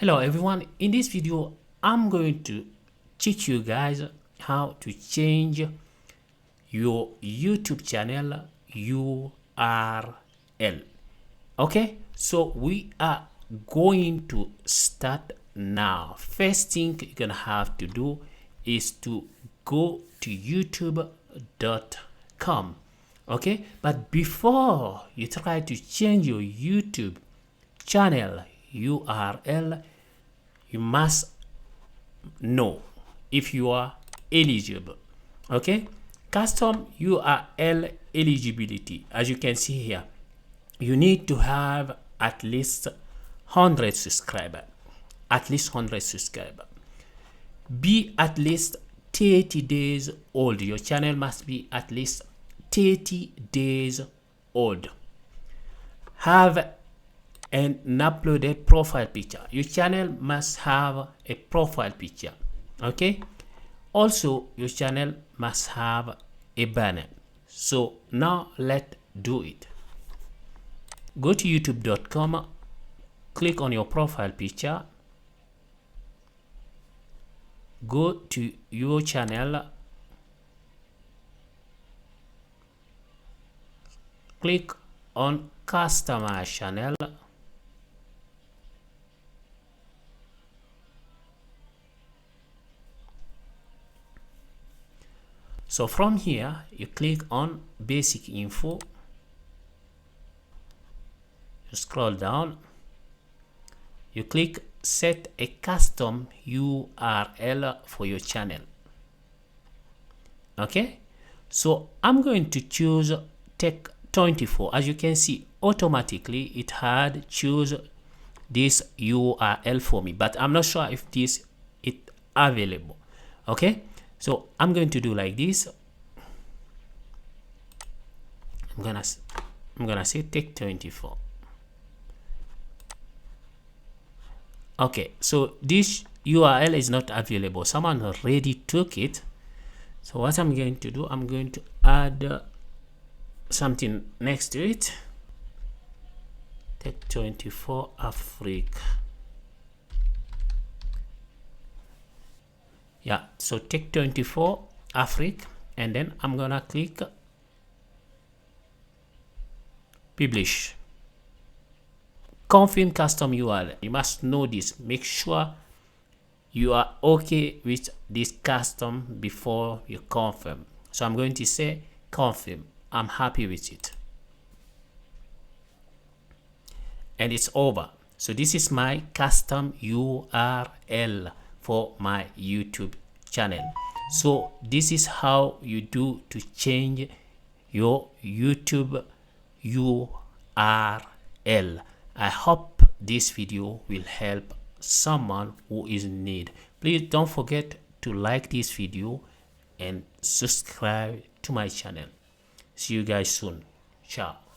Hello everyone, in this video I'm going to teach you guys how to change your YouTube channel URL. Okay, so we are going to start now. First thing you're gonna have to do is to go to youtube.com. okay, but before you try to change your YouTube channel URL, you must know if you are eligible. Okay, custom URL eligibility, as you can see here, you need to have at least 100 subscribers, be at least 30 days old. Your channel must be at least 30 days old. Have an uploaded profile picture. Your channel must have a profile picture. Okay, also your channel must have a banner. So now let's do it. Go to youtube.com, click on your profile picture, go to your channel, click on customize channel, so from here you click on basic info, you scroll down, you click set a custom URL for your channel. Okay, so I'm going to choose Tech24. As you can see, automatically it had choose this URL for me, but I'm not sure if this is available. Okay, so I'm going to do like this. I'm gonna say Tech24. Okay, so this URL is not available. Someone already took it. So what I'm going to do, I'm going to add something next to it. Tech24 Africa. Yeah, so Tech24 Africa, and then I'm gonna click publish. Confirm custom URL. You must know this. Make sure you are okay with this custom before you confirm. So I'm going to say confirm. I'm happy with it, and it's over. So this is my custom URL for my YouTube channel. So this is how you do to change your YouTube URL. I hope this video will help someone who is in need. Please don't forget to like this video and subscribe to my channel. See you guys soon. Ciao.